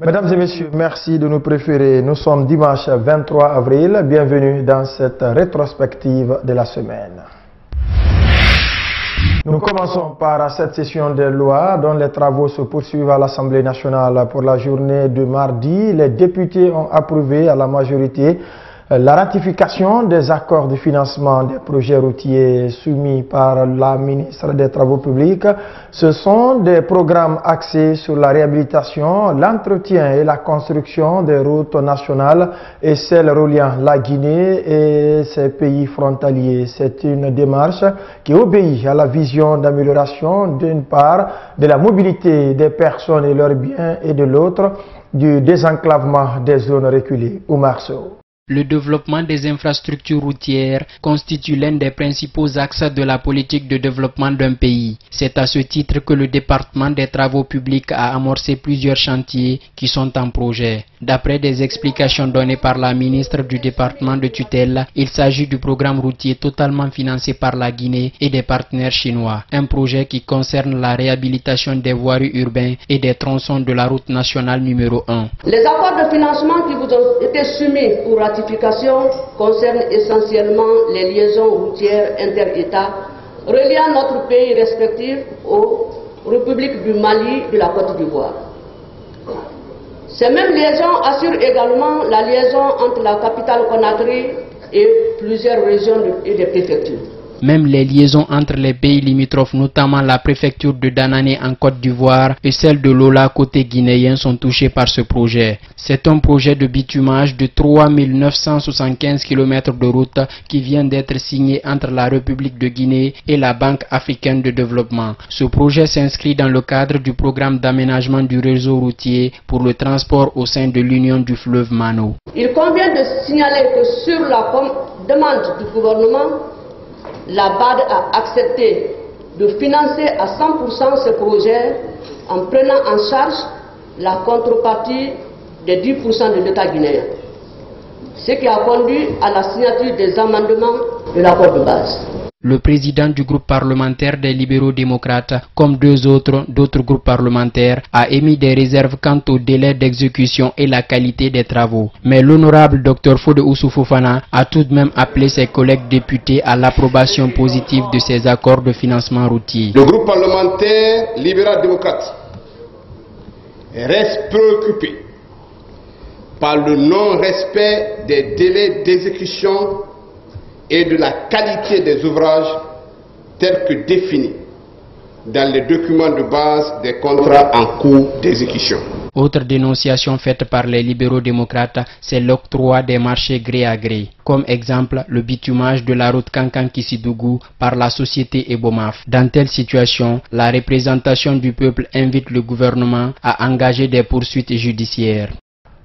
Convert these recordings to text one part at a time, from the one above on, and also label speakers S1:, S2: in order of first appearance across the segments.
S1: Mesdames et messieurs, merci de nous préférer. Nous sommes dimanche 23 avril. Bienvenue dans cette rétrospective de la semaine. Nous commençons par cette session de loi dont les travaux se poursuivent à l'Assemblée nationale. Pour la journée de mardi, les députés ont approuvé à la majorité la ratification des accords de financement des projets routiers soumis par la ministre des Travaux publics. Ce sont des programmes axés sur la réhabilitation, l'entretien et la construction des routes nationales et celles reliant la Guinée et ses pays frontaliers. C'est une démarche qui obéit à la vision d'amélioration d'une part de la mobilité des personnes et leurs biens et de l'autre du désenclavement des zones reculées. Oumar Sow.
S2: Le développement des infrastructures routières constitue l'un des principaux axes de la politique de développement d'un pays. C'est à ce titre que le département des travaux publics a amorcé plusieurs chantiers qui sont en projet. D'après des explications données par la ministre du département de tutelle, il s'agit du programme routier totalement financé par la Guinée et des partenaires chinois. Un projet qui concerne la réhabilitation des voiries urbaines et des tronçons de la route nationale numéro 1.
S3: Les accords de financement qui vous ont été soumis pour ratification concernent essentiellement les liaisons routières inter-États reliant notre pays respectif aux républiques du Mali et de la Côte d'Ivoire. Ces mêmes liaisons assurent également la liaison entre la capitale Conakry et plusieurs régions et des préfectures.
S2: Même les liaisons entre les pays limitrophes, notamment la préfecture de Danané en Côte d'Ivoire et celle de Lola côté guinéen, sont touchées par ce projet. C'est un projet de bitumage de 3975 km de route qui vient d'être signé entre la République de Guinée et la Banque africaine de développement. Ce projet s'inscrit dans le cadre du programme d'aménagement du réseau routier pour le transport au sein de l'Union du fleuve Mano.
S3: Il convient de signaler que sur la demande du gouvernement, la BAD a accepté de financer à 100% ce projet en prenant en charge la contrepartie des 10% de l'État guinéen, ce qui a conduit à la signature des amendements de l'accord de base.
S2: Le président du groupe parlementaire des libéraux démocrates, comme d'autres groupes parlementaires, a émis des réserves quant au délai d'exécution et la qualité des travaux. Mais l'honorable Dr Fode Oussou Fofana a tout de même appelé ses collègues députés à l'approbation positive de ces accords de financement routier.
S4: Le groupe parlementaire libéral-démocrate reste préoccupé par le non-respect des délais d'exécution et de la qualité des ouvrages tels que définis dans les documents de base des contrats en cours d'exécution.
S2: Autre dénonciation faite par les libéraux démocrates, c'est l'octroi des marchés gré à gré. Comme exemple, le bitumage de la route Kankan-Kissidougou par la société Ebomaf. Dans telle situation, la représentation du peuple invite le gouvernement à engager des poursuites judiciaires.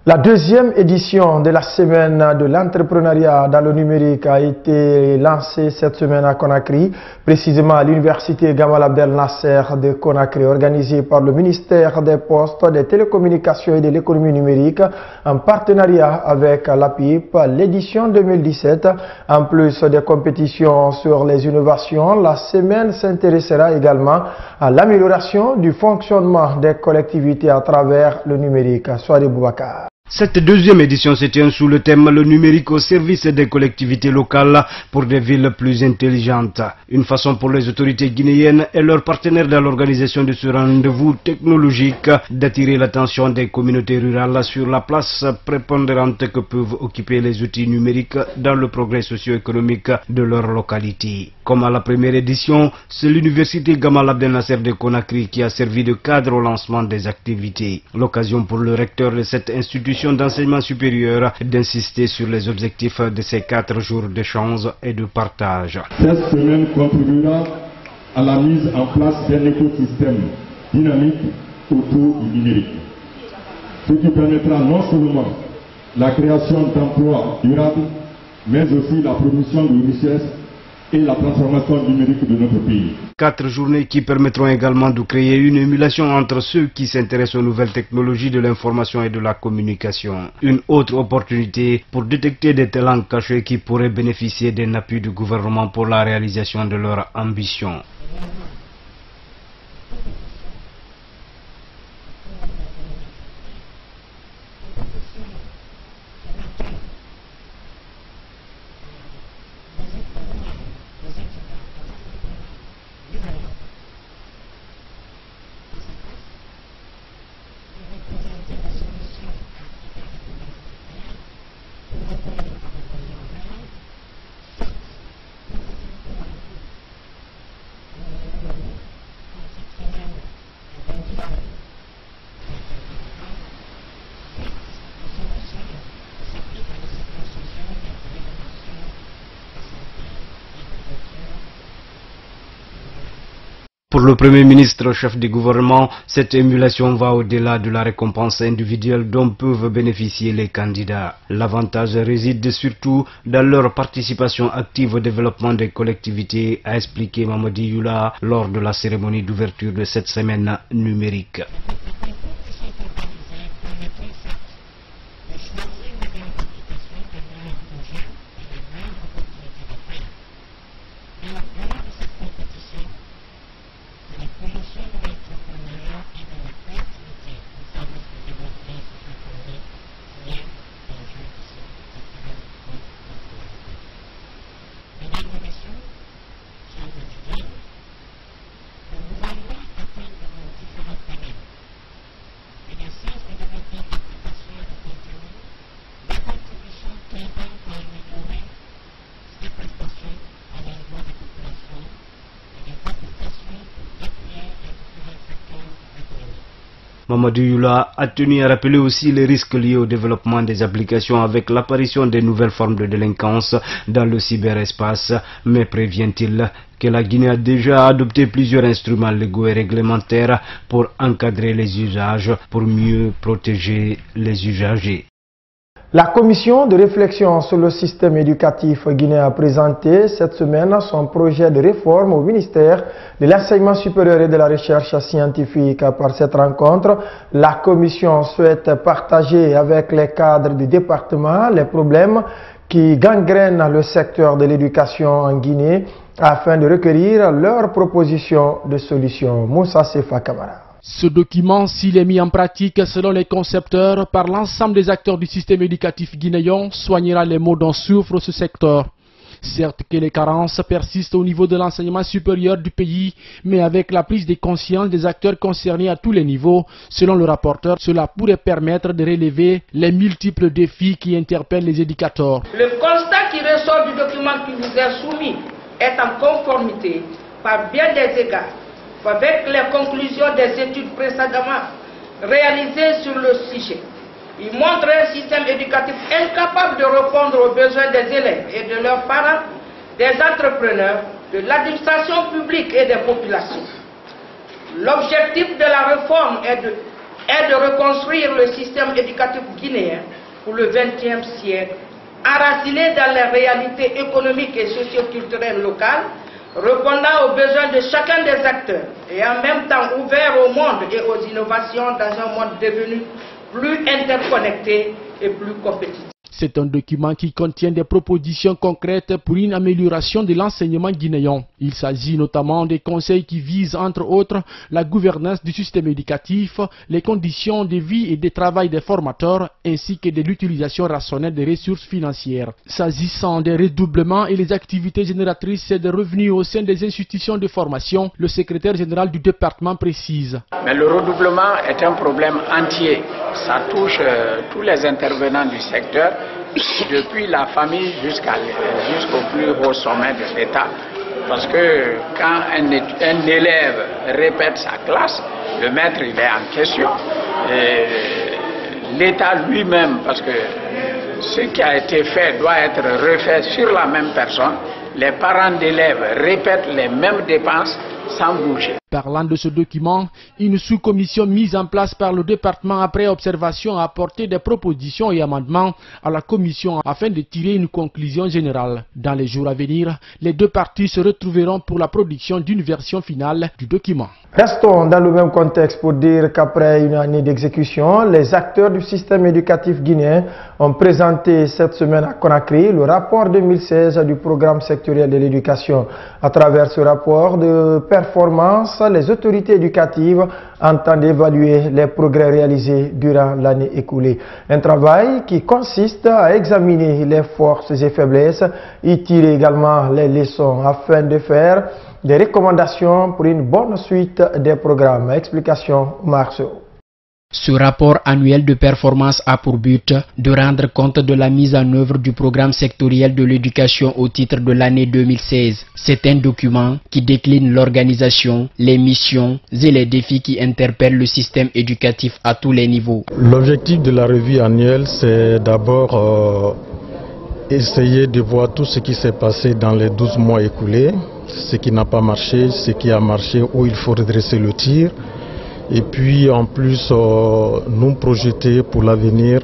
S1: La deuxième édition de la semaine de l'entrepreneuriat dans le numérique a été lancée cette semaine à Conakry, précisément à l'université Gamal Abdel Nasser de Conakry, organisée par le ministère des Postes, des Télécommunications et de l'économie numérique en partenariat avec l'APIP. L'édition 2017, en plus des compétitions sur les innovations, la semaine s'intéressera également à l'amélioration du fonctionnement des collectivités à travers le numérique. Soirée Boubacar.
S5: Cette deuxième édition se tient sous le thème « Le numérique au service des collectivités locales pour des villes plus intelligentes ». Une façon pour les autorités guinéennes et leurs partenaires dans l'organisation de ce rendez-vous technologique d'attirer l'attention des communautés rurales sur la place prépondérante que peuvent occuper les outils numériques dans le progrès socio-économique de leur localité. Comme à la première édition, c'est l'université Gamal Abdel Nasser de Conakry qui a servi de cadre au lancement des activités. L'occasion pour le recteur de cette institution d'enseignement supérieur d'insister sur les objectifs de ces 4 jours d'échange et de partage.
S6: Cette semaine contribuera à la mise en place d'un écosystème dynamique autour du numérique, ce qui permettra non seulement la création d'emplois durables, mais aussi la production de richesses et la transformation numérique de notre pays.
S5: 4 journées qui permettront également de créer une émulation entre ceux qui s'intéressent aux nouvelles technologies de l'information et de la communication. Une autre opportunité pour détecter des talents cachés qui pourraient bénéficier d'un appui du gouvernement pour la réalisation de leurs ambitions. Pour le Premier ministre, chef du gouvernement, cette émulation va au-delà de la récompense individuelle dont peuvent bénéficier les candidats. L'avantage réside surtout dans leur participation active au développement des collectivités, a expliqué Mamadi Youla lors de la cérémonie d'ouverture de cette semaine numérique. Mamadou Youla a tenu à rappeler aussi les risques liés au développement des applications avec l'apparition des nouvelles formes de délinquance dans le cyberespace, mais prévient-il que la Guinée a déjà adopté plusieurs instruments légaux et réglementaires pour encadrer les usages, pour mieux protéger les usagers.
S1: La commission de réflexion sur le système éducatif guinéen a présenté cette semaine son projet de réforme au ministère de l'enseignement supérieur et de la recherche scientifique. Par cette rencontre, la commission souhaite partager avec les cadres du département les problèmes qui gangrènent le secteur de l'éducation en Guinée afin de recueillir leurs propositions de solutions. Moussa Sefa Kamara.
S7: Ce document, s'il est mis en pratique selon les concepteurs par l'ensemble des acteurs du système éducatif guinéen, soignera les maux dont souffre ce secteur. Certes que les carences persistent au niveau de l'enseignement supérieur du pays, mais avec la prise de conscience des acteurs concernés à tous les niveaux, selon le rapporteur, cela pourrait permettre de relever les multiples défis qui interpellent les éducateurs.
S8: Le constat qui ressort du document qui vous est soumis est en conformité par bien des égards avec les conclusions des études précédemment réalisées sur le sujet. Il montre un système éducatif incapable de répondre aux besoins des élèves et de leurs parents, des entrepreneurs, de l'administration publique et des populations. L'objectif de la réforme est de reconstruire le système éducatif guinéen pour le XXe siècle, enraciné dans les réalités économiques et socio-culturelles locales, répondant aux besoins de chacun des acteurs et en même temps ouvert au monde et aux innovations dans un monde devenu plus interconnecté et plus compétitif.
S7: C'est un document qui contient des propositions concrètes pour une amélioration de l'enseignement guinéen. Il s'agit notamment des conseils qui visent entre autres la gouvernance du système éducatif, les conditions de vie et de travail des formateurs, ainsi que de l'utilisation rationnelle des ressources financières. S'agissant des redoublements et les activités génératrices de revenus au sein des institutions de formation, le secrétaire général du département précise.
S9: Mais le redoublement est un problème entier. Ça touche tous les intervenants du secteur, depuis la famille jusqu'au plus haut sommet de l'État. Parce que quand un élève répète sa classe, le maître il est en question. L'État lui-même, parce que ce qui a été fait doit être refait sur la même personne, les parents d'élèves répètent les mêmes dépenses sans bouger.
S7: Parlant de ce document, une sous-commission mise en place par le département après observation a apporté des propositions et amendements à la commission afin de tirer une conclusion générale. Dans les jours à venir, les deux parties se retrouveront pour la production d'une version finale du document.
S1: Restons dans le même contexte pour dire qu'après une année d'exécution, les acteurs du système éducatif guinéen ont présenté cette semaine à Conakry le rapport 2016 du programme sectoriel de l'éducation. À travers ce rapport de performance, les autorités éducatives entendent évaluer les progrès réalisés durant l'année écoulée. Un travail qui consiste à examiner les forces et faiblesses, y tirer également les leçons afin de faire des recommandations pour une bonne suite des programmes. Explication Marceau.
S2: Ce rapport annuel de performance a pour but de rendre compte de la mise en œuvre du programme sectoriel de l'éducation au titre de l'année 2016. C'est un document qui décline l'organisation, les missions et les défis qui interpellent le système éducatif à tous les niveaux.
S10: L'objectif de la revue annuelle, c'est d'abord essayer de voir tout ce qui s'est passé dans les 12 mois écoulés ce qui n'a pas marché, ce qui a marché, où il faut redresser le tir. Et puis en plus, nous projeter pour l'avenir,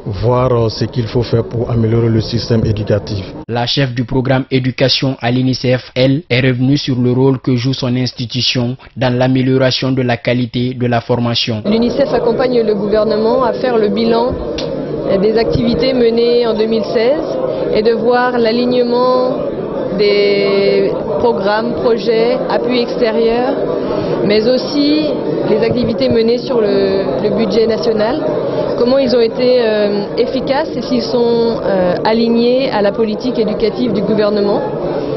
S10: voir ce qu'il faut faire pour améliorer le système éducatif.
S2: La chef du programme éducation à l'UNICEF, elle, est revenue sur le rôle que joue son institution dans l'amélioration de la qualité de la formation.
S11: L'UNICEF accompagne le gouvernement à faire le bilan des activités menées en 2016 et de voir l'alignement des programmes, projets, appuis extérieurs, mais aussi les activités menées sur le budget national, comment ils ont été efficaces et s'ils sont alignés à la politique éducative du gouvernement,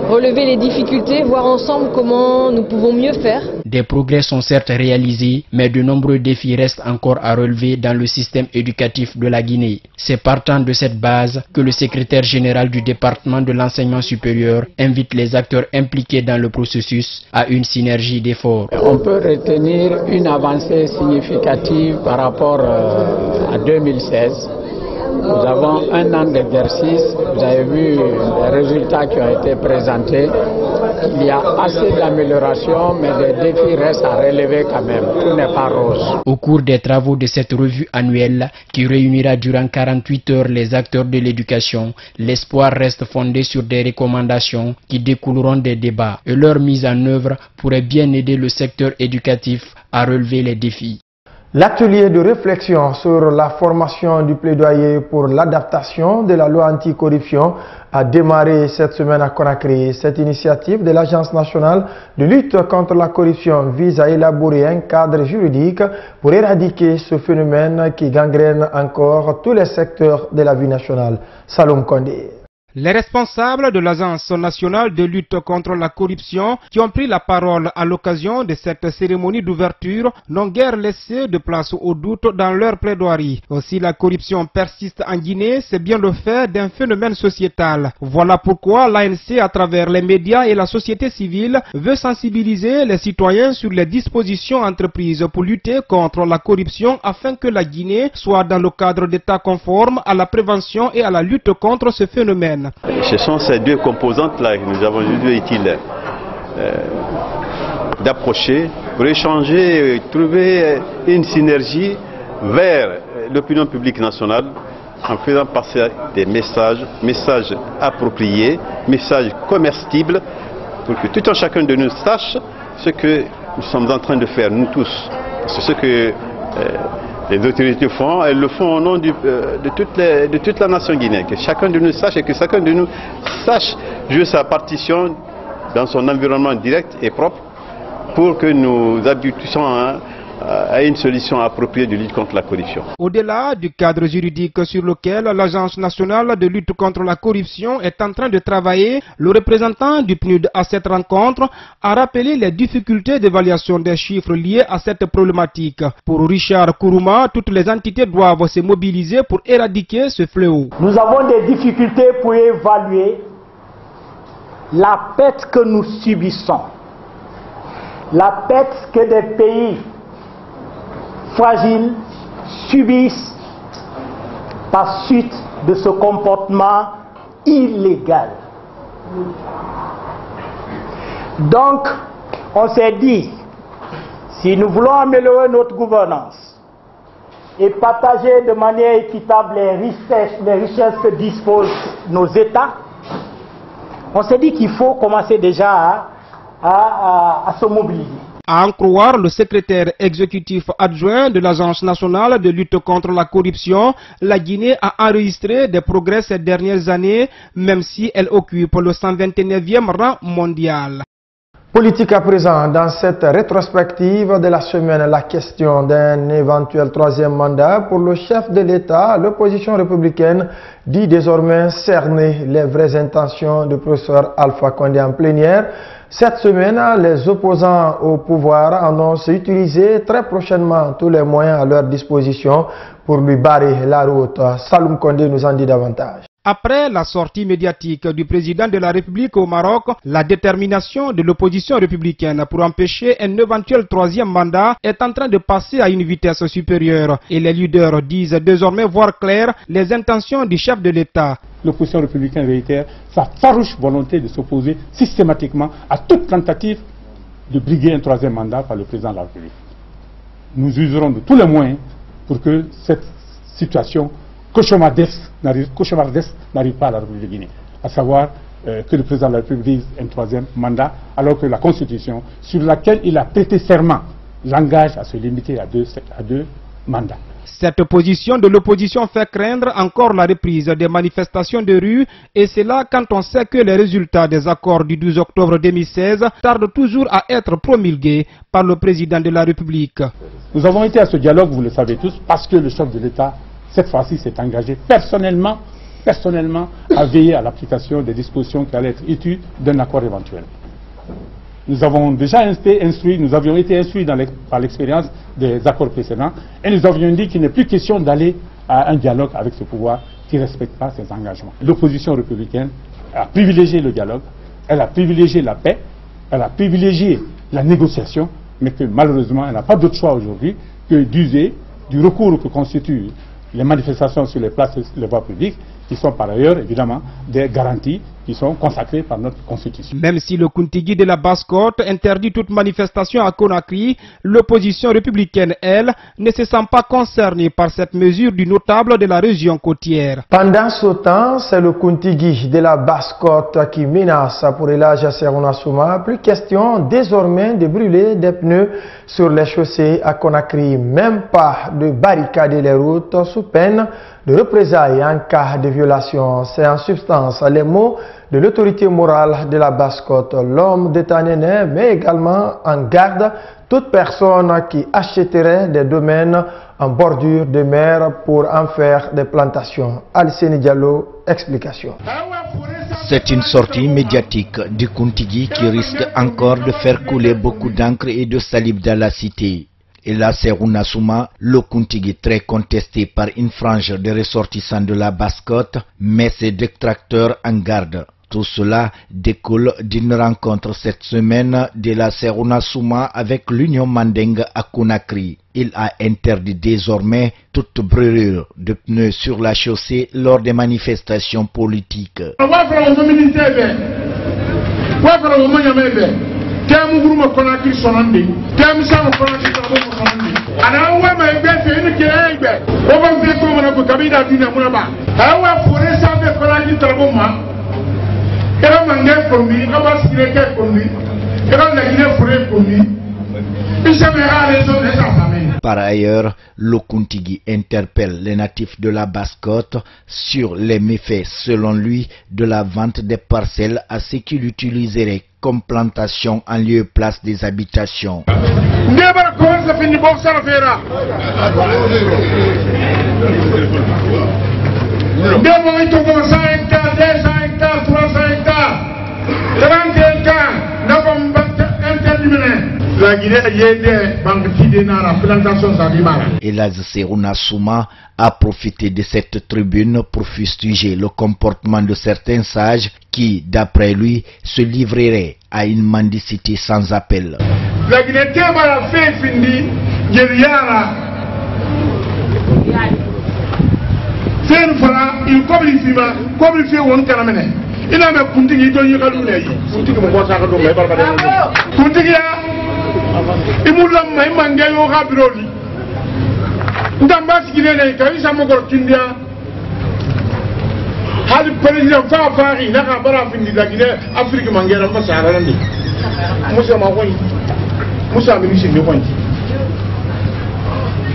S11: relever les difficultés, voir ensemble comment nous pouvons mieux faire.
S2: Des progrès sont certes réalisés, mais de nombreux défis restent encore à relever dans le système éducatif de la Guinée. C'est partant de cette base que le secrétaire général du département de l'enseignement supérieur invite les acteurs impliqués dans le processus à une synergie d'efforts.
S9: On peut retenir une avancée significative par rapport à 2016. Nous avons un an d'exercice, vous avez vu les résultats qui ont été présentés. Il y a assez d'améliorations, mais les défis restent à relever quand même. Tout n'est pas rose.
S2: Au cours des travaux de cette revue annuelle, qui réunira durant 48 heures les acteurs de l'éducation, l'espoir reste fondé sur des recommandations qui découleront des débats. Et leur mise en œuvre pourrait bien aider le secteur éducatif à relever les défis.
S1: L'atelier de réflexion sur la formation du plaidoyer pour l'adaptation de la loi anticorruption a démarré cette semaine à Conakry. Cette initiative de l'Agence nationale de lutte contre la corruption vise à élaborer un cadre juridique pour éradiquer ce phénomène qui gangrène encore tous les secteurs de la vie nationale. Salom Kondé.
S12: Les responsables de l'Agence nationale de lutte contre la corruption qui ont pris la parole à l'occasion de cette cérémonie d'ouverture n'ont guère laissé de place au doute dans leur plaidoirie. Si la corruption persiste en Guinée, c'est bien le fait d'un phénomène sociétal. Voilà pourquoi l'ANC, à travers les médias et la société civile, veut sensibiliser les citoyens sur les dispositions entreprises pour lutter contre la corruption afin que la Guinée soit dans le cadre d'État conforme à la prévention et à la lutte contre ce phénomène.
S13: Ce sont ces deux composantes-là que nous avons jugé utile d'approcher pour échanger et trouver une synergie vers l'opinion publique nationale en faisant passer des messages appropriés, messages comestibles pour que tout un chacun de nous sache ce que nous sommes en train de faire, nous tous. C'est ce que les autorités font, elles le font au nom de toute la nation guinéenne. Que chacun de nous sache et que chacun de nous sache jouer sa partition dans son environnement direct et propre pour que nous aboutissions à une solution appropriée de lutte contre la corruption.
S12: Au-delà du cadre juridique sur lequel l'Agence nationale de lutte contre la corruption est en train de travailler, le représentant du PNUD à cette rencontre a rappelé les difficultés d'évaluation des chiffres liés à cette problématique. Pour Richard Kourouma, toutes les entités doivent se mobiliser pour éradiquer ce fléau.
S14: Nous avons des difficultés pour évaluer la perte que nous subissons, la perte que des pays fragiles subissent par suite de ce comportement illégal. Donc, on s'est dit, si nous voulons améliorer notre gouvernance et partager de manière équitable les richesses que disposent nos États, on s'est dit qu'il faut commencer déjà à se mobiliser.
S12: À en croire le secrétaire exécutif adjoint de l'Agence nationale de lutte contre la corruption, la Guinée a enregistré des progrès ces dernières années, même si elle occupe le 129e rang mondial.
S1: Politique à présent, dans cette rétrospective de la semaine, la question d'un éventuel troisième mandat pour le chef de l'État, l'opposition républicaine dit désormais cerner les vraies intentions du professeur Alpha Condé en plénière. Cette semaine, les opposants au pouvoir annoncent utiliser très prochainement tous les moyens à leur disposition pour lui barrer la route. Saloum Condé nous en dit davantage.
S12: Après la sortie médiatique du président de la République au Maroc, la détermination de l'opposition républicaine pour empêcher un éventuel troisième mandat est en train de passer à une vitesse supérieure et les leaders disent désormais voir clair les intentions du chef de l'État.
S6: L'opposition républicaine réitère sa farouche volonté de s'opposer systématiquement à toute tentative de briguer un troisième mandat par le président de la République. Nous userons de tous les moyens pour que cette situation cauchemardesque n'arrive pas à la République de Guinée, à savoir que le président de la République ait un troisième mandat, alors que la Constitution, sur laquelle il a prêté serment, l'engage à se limiter à deux mandats.
S12: Cette position de l'opposition fait craindre encore la reprise des manifestations de rue, et c'est là quand on sait que les résultats des accords du 12 octobre 2016 tardent toujours à être promulgués par le président de la République.
S6: Nous avons été à ce dialogue, vous le savez tous, parce que le chef de l'État, cette fois-ci, s'est engagé personnellement à veiller à l'application des dispositions qui allaient être issues d'un accord éventuel. Nous avons déjà nous avions été instruits par l'expérience des accords précédents, et nous avions dit qu'il n'est plus question d'aller à un dialogue avec ce pouvoir qui ne respecte pas ses engagements. L'opposition républicaine a privilégié le dialogue, elle a privilégié la paix, elle a privilégié la négociation, mais que malheureusement elle n'a pas d'autre choix aujourd'hui que d'user du recours que constituent les manifestations sur les places et les voies publiques, qui sont par ailleurs évidemment des garanties qui sont consacrées par notre Constitution.
S12: Même si le Kuntigi de la Basse-Côte interdit toute manifestation à Conakry, l'opposition républicaine, elle, ne se sent pas concernée par cette mesure du notable de la région côtière.
S1: Pendant ce temps, c'est le Kuntigi de la Basse-Côte qui menace pour Elijah Serouna Souma. Plus question désormais de brûler des pneus sur les chaussées à Conakry, même pas de barricader les routes sous peine de représailles en cas de violation. C'est en substance les mots de l'autorité morale de la Basse-Côte. L'homme de Tanene met également en garde toute personne qui achèterait des domaines en bordure de mer pour en faire des plantations. Alcine Diallo, explication.
S15: C'est une sortie médiatique du Kuntigi qui risque encore de faire couler beaucoup d'encre et de salive dans la cité. Et là, Serouna Souma, le Kuntigi très contesté par une frange de ressortissants de la Basse-Côte, met ses détracteurs en garde. Tout cela découle d'une rencontre cette semaine de la Serouna Souma avec l'Union Mandingue à Conakry. Il a interdit désormais toute brûlure de pneus sur la chaussée lors des manifestations politiques. Par ailleurs, le Kuntigi interpelle les natifs de la Basse-Côte sur les méfaits, selon lui, de la vente des parcelles à ceux qui l'utiliseraient comme plantation en lieu et place des habitations. Elijah Serouna Souma a profité de cette tribune pour fustiger le comportement de certains sages qui, d'après lui, se livreraient à une mendicité sans appel. La Guinée fait fini, il il a mis Kuntigi to yikalu ne Kuntigi mo bosa ka do me barbade Kuntigi ya imulla mai mange yo ka biroli ndamba sigine ne ka isa mo gor kindia hal president fa fari na ka bara findi la Guinée Afrique mangera ko sara nandi musa ma ko musa ministre de ko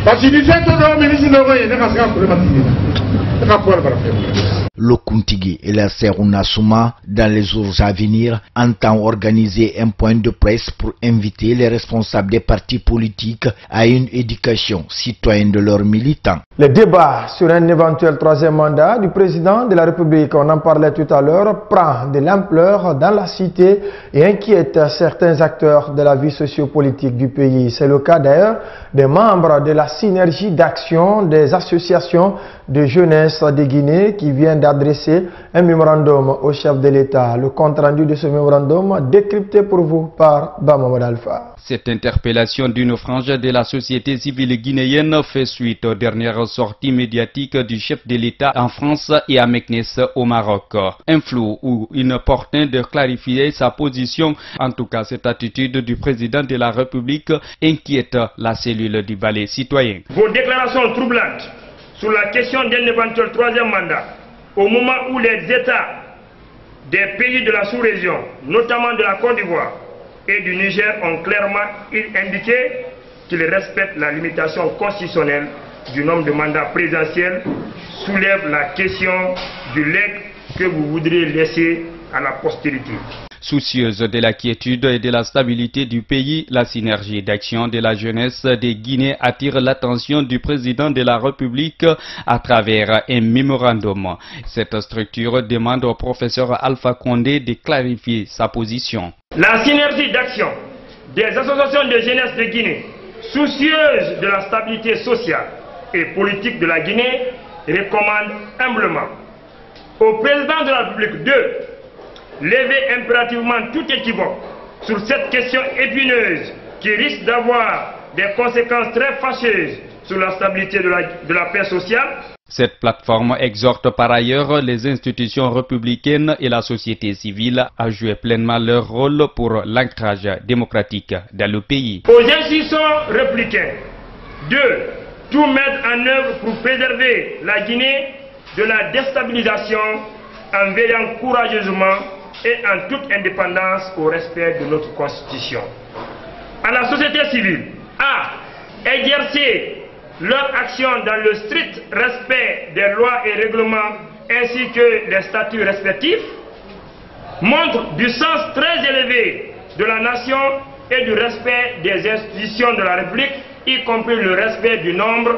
S15: parce que dit to do ministre de ko ne ka ska ko le ka pour bara Le Kuntigi et la Serouna Souma, dans les jours à venir, entend organiser un point de presse pour inviter les responsables des partis politiques à une éducation citoyenne de leurs militants.
S1: Le débat sur un éventuel troisième mandat du président de la République, on en parlait tout à l'heure, prend de l'ampleur dans la cité et inquiète certains acteurs de la vie sociopolitique du pays. C'est le cas d'ailleurs des membres de la synergie d'action des associations de jeunesse de Guinée qui vient d'adresser un mémorandum au chef de l'État. Le compte rendu de ce mémorandum décrypté pour vous par Bamamad Alpha.
S16: Cette interpellation d'une frange de la société civile guinéenne fait suite aux dernières sorties médiatiques du chef de l'État en France et à Meknès au Maroc. Un flou ou inopportun de clarifier sa position. En tout cas, cette attitude du président de la République inquiète la cellule du Balai citoyen.
S17: Vos déclarations troublantes sur la question d'un éventuel troisième mandat, au moment où les États des pays de la sous-région, notamment de la Côte d'Ivoire et du Niger, ont clairement indiqué qu'ils respectent la limitation constitutionnelle du nombre de mandats présidentiels, soulève la question du legs que vous voudriez laisser à la postérité.
S16: Soucieuse de la quiétude et de la stabilité du pays, la synergie d'action de la jeunesse de Guinée attire l'attention du président de la République à travers un mémorandum. Cette structure demande au professeur Alpha Condé de clarifier sa position.
S17: La synergie d'action des associations de jeunesse de Guinée, soucieuses de la stabilité sociale et politique de la Guinée, recommande humblement au président de la République de lever impérativement tout équivoque sur cette question épineuse qui risque d'avoir des conséquences très fâcheuses sur la stabilité de la paix sociale.
S16: Cette plateforme exhorte par ailleurs les institutions républicaines et la société civile à jouer pleinement leur rôle pour l'ancrage démocratique dans le pays.
S17: Aux institutions républicaines de tout mettre en œuvre pour préserver la Guinée de la déstabilisation en veillant courageusement et en toute indépendance au respect de notre Constitution. À la société civile à exercer leur action dans le strict respect des lois et règlements ainsi que des statuts respectifs, montre du sens très élevé de la nation et du respect des institutions de la République, y compris le respect du nombre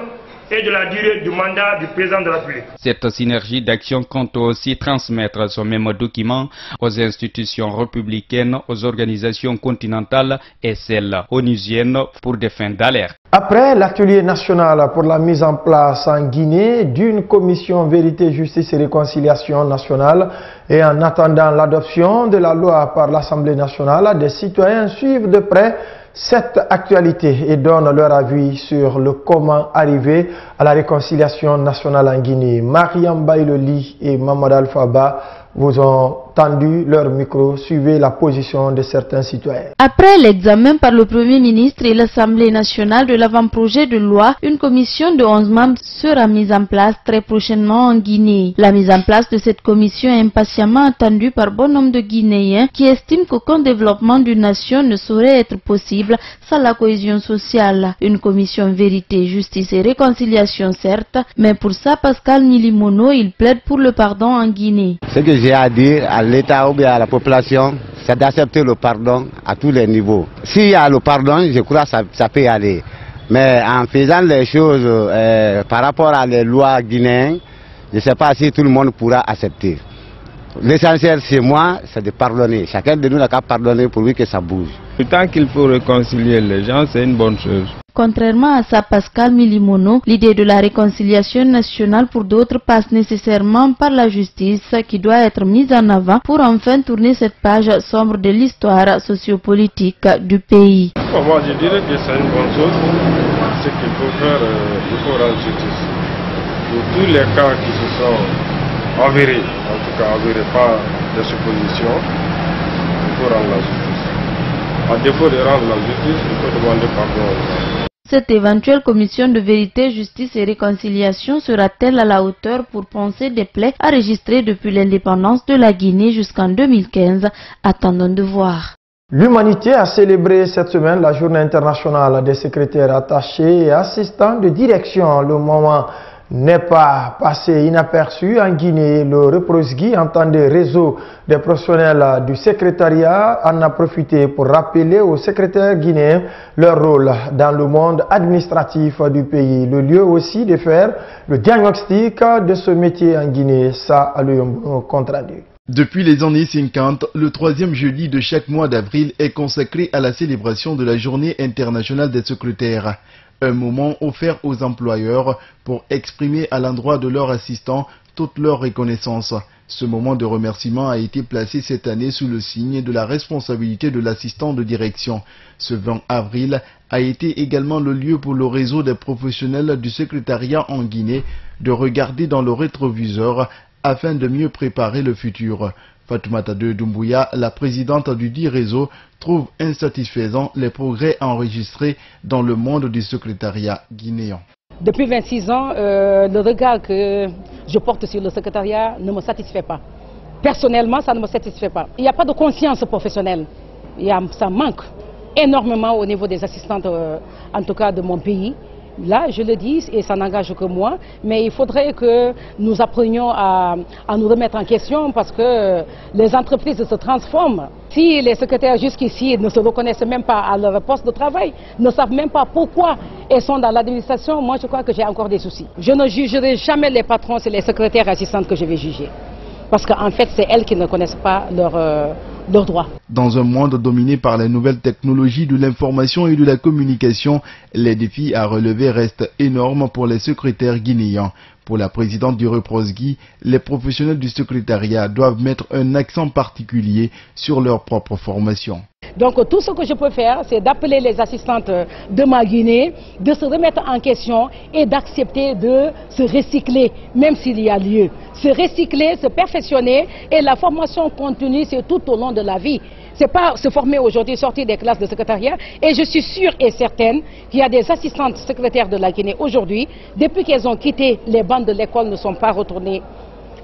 S17: et de la durée du mandat du président de la République.
S16: Cette synergie d'action compte aussi transmettre ce même document aux institutions républicaines, aux organisations continentales et celles onusiennes pour des fins d'alerte.
S1: Après l'atelier national pour la mise en place en Guinée d'une commission vérité, justice et réconciliation nationale et en attendant l'adoption de la loi par l'Assemblée nationale, des citoyens suivent de près cette actualité et donnent leur avis sur le comment arriver à la réconciliation nationale en Guinée. Mariam Bailoli et Mamad Alpha vous ont tendu leur micro. Suivez la position de certains citoyens.
S18: Après l'examen par le Premier ministre et l'Assemblée nationale de l'avant-projet de loi, une commission de 11 membres sera mise en place très prochainement en Guinée. La mise en place de cette commission est impatiemment attendue par bon nombre de Guinéens qui estiment qu'aucun développement d'une nation ne saurait être possible sans la cohésion sociale. Une commission vérité, justice et réconciliation certes, mais pour ça Pascal Milimono, il plaide pour le pardon en Guinée.
S19: Ce que j'ai à dire à l'État ou bien à la population, c'est d'accepter le pardon à tous les niveaux. S'il y a le pardon, je crois que ça peut y aller. Mais en faisant les choses par rapport à les lois guinéennes, je ne sais pas si tout le monde pourra accepter. L'essentiel chez moi, c'est de pardonner. Chacun de nous n'a qu'à pardonner pour lui que ça bouge.
S20: Tant qu'il faut réconcilier les gens, c'est une bonne chose.
S18: Contrairement à ça, Pascal Milimono, l'idée de la réconciliation nationale pour d'autres passe nécessairement par la justice qui doit être mise en avant pour enfin tourner cette page sombre de l'histoire sociopolitique du pays.
S6: Moi, je dirais que c'est une bonne chose. Ce qu'il faut faire, il faut rendre justice. Pour tous les cas qui se sont avérés, en tout cas avérés par des suppositions, il faut rendre la justice. À défaut de rendre la justice, il faut demander pardon.
S18: Cette éventuelle commission de vérité, justice et réconciliation sera-t-elle à la hauteur pour poncer des plaies enregistrées depuis l'indépendance de la Guinée jusqu'en 2015? Attendons de voir.
S1: L'humanité a célébré cette semaine la journée internationale des secrétaires attachés et assistants de direction. Le moment n'est pas passé inaperçu en Guinée. Le Reprosgui, entendez réseau des professionnels du secrétariat, en a profité pour rappeler aux secrétaires guinéens leur rôle dans le monde administratif du pays. Le lieu aussi de faire le diagnostic de ce métier en Guinée. Ça a le compte rendu.
S21: Depuis les années 50, le troisième jeudi de chaque mois d'avril est consacré à la célébration de la Journée internationale des secrétaires. Un moment offert aux employeurs pour exprimer à l'endroit de leurs assistants toute leur reconnaissance. Ce moment de remerciement a été placé cette année sous le signe de la responsabilité de l'assistant de direction. Ce 20 avril a été également le lieu pour le réseau des professionnels du secrétariat en Guinée de regarder dans le rétroviseur afin de mieux préparer le futur. Fatoumata Doumbouya, la présidente du dit réseau, trouve insatisfaisant les progrès enregistrés dans le monde du secrétariat guinéen.
S22: Depuis 26 ans, le regard que je porte sur le secrétariat ne me satisfait pas. Personnellement, ça ne me satisfait pas. Il n'y a pas de conscience professionnelle. Ça manque énormément au niveau des assistantes, en tout cas de mon pays. Là, je le dis, et ça n'engage que moi, mais il faudrait que nous apprenions à nous remettre en question parce que les entreprises se transforment. Si les secrétaires jusqu'ici ne se reconnaissent même pas à leur poste de travail, ne savent même pas pourquoi ils sont dans l'administration, moi je crois que j'ai encore des soucis. Je ne jugerai jamais les patrons, c'est les secrétaires assistantes que je vais juger. Parce qu'en fait, c'est elles qui ne connaissent pas leurs droits.
S21: Dans un monde dominé par les nouvelles technologies de l'information et de la communication, les défis à relever restent énormes pour les secrétaires guinéens. Pour la présidente du Reprosgui, les professionnels du secrétariat doivent mettre un accent particulier sur leur propre formation.
S22: Donc tout ce que je peux faire, c'est d'appeler les assistantes de ma Guinée, de se remettre en question et d'accepter de se recycler, même s'il y a lieu. Se recycler, se perfectionner, et la formation continue, c'est tout au long de la vie. C'est pas se former aujourd'hui, sortir des classes de secrétariat. Et je suis sûre et certaine qu'il y a des assistantes secrétaires de la Guinée aujourd'hui, depuis qu'elles ont quitté les bancs de l'école, ne sont pas retournées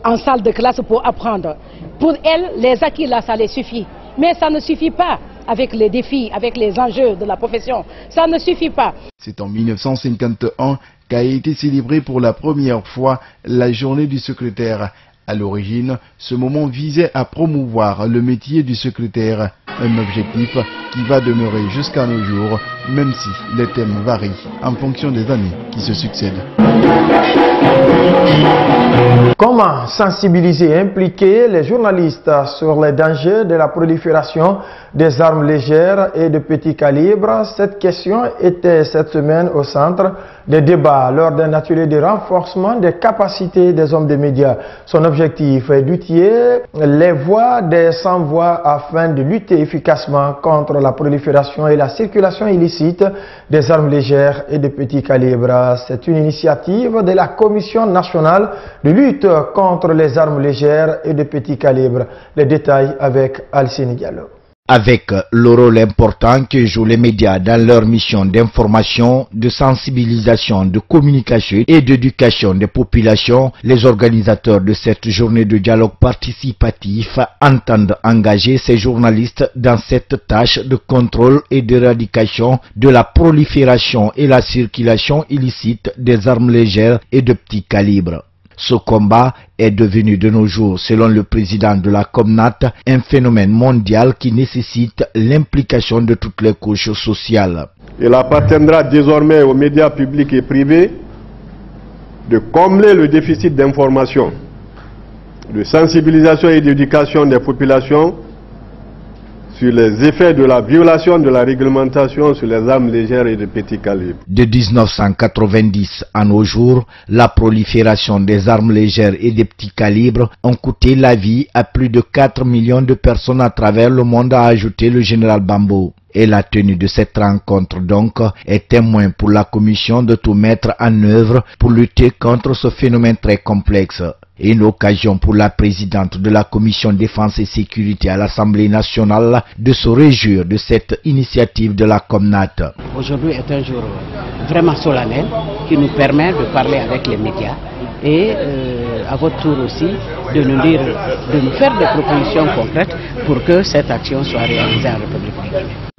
S22: en salle de classe pour apprendre. Pour elles, les acquis là, ça les suffit. Mais ça ne suffit pas avec les défis, avec les enjeux de la profession. Ça ne suffit pas.
S21: C'est en 1951 qu'a été célébrée pour la première fois la journée du secrétaire. À l'origine, ce moment visait à promouvoir le métier du secrétaire, un objectif qui va demeurer jusqu'à nos jours, même si les thèmes varient en fonction des années qui se succèdent.
S1: Comment sensibiliser et impliquer les journalistes sur les dangers de la prolifération des armes légères et de petit calibre? Cette question était cette semaine au centre des débats lors d'un atelier de renforcement des capacités des hommes des médias. Son objectif est d'outiller les voix des sans-voix afin de lutter efficacement contre la prolifération et la circulation illicite des armes légères et de petit calibre. C'est une initiative de la Commission nationale de lutte contre les armes légères et de petit calibre. Les détails avec Alcine Diallo.
S15: Avec le rôle important que jouent les médias dans leur mission d'information, de sensibilisation, de communication et d'éducation des populations, les organisateurs de cette journée de dialogue participatif entendent engager ces journalistes dans cette tâche de contrôle et d'éradication de la prolifération et la circulation illicite des armes légères et de petit calibre. Ce combat est devenu de nos jours, selon le président de la Comnat, un phénomène mondial qui nécessite l'implication de toutes les couches sociales.
S23: Il appartiendra désormais aux médias publics et privés de combler le déficit d'information, de sensibilisation et d'éducation des populations sur les effets de la violation de la réglementation sur les armes légères et de petit calibre.
S15: De 1990 à nos jours, la prolifération des armes légères et de petits calibres ont coûté la vie à plus de 4 millions de personnes à travers le monde, a ajouté le général Bambo. Et la tenue de cette rencontre donc est témoin pour la Commission de tout mettre en œuvre pour lutter contre ce phénomène très complexe. Et une occasion pour la présidente de la Commission Défense et Sécurité à l'Assemblée nationale de se réjouir de cette initiative de la Comnat.
S24: Aujourd'hui est un jour vraiment solennel qui nous permet de parler avec les médias et à votre tour aussi de nous faire des propositions concrètes pour que cette action soit réalisée en République.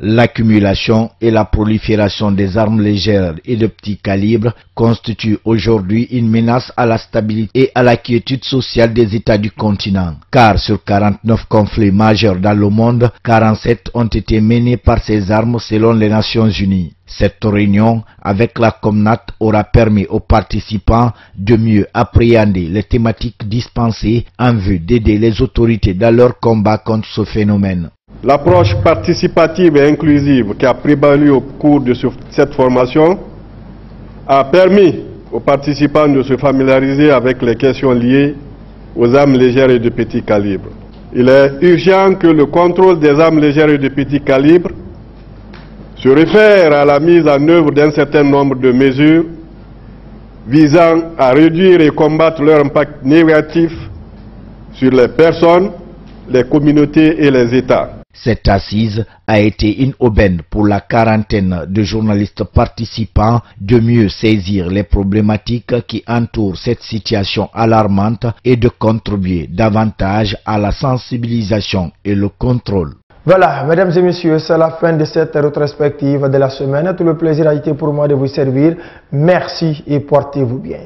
S15: L'accumulation et la prolifération des armes légères et de petit calibre constituent aujourd'hui une menace à la stabilité et à la quiétude sociale des États du continent. Car sur 49 conflits majeurs dans le monde, 47 ont été menés par ces armes selon les Nations Unies. Cette réunion avec la COMNAT aura permis aux participants de mieux appréhender les thématiques dispensées en vue d'aider les autorités dans leur combat contre ce phénomène.
S23: L'approche participative et inclusive qui a prévalu au cours de cette formation a permis aux participants de se familiariser avec les questions liées aux armes légères et de petit calibre. Il est urgent que le contrôle des armes légères et de petit calibre se réfère à la mise en œuvre d'un certain nombre de mesures visant à réduire et combattre leur impact négatif sur les personnes, les communautés et les États.
S15: Cette assise a été une aubaine pour la quarantaine de journalistes participants de mieux saisir les problématiques qui entourent cette situation alarmante et de contribuer davantage à la sensibilisation et le contrôle.
S1: Voilà, mesdames et messieurs, c'est la fin de cette rétrospective de la semaine. Tout le plaisir a été pour moi de vous servir. Merci et portez-vous bien.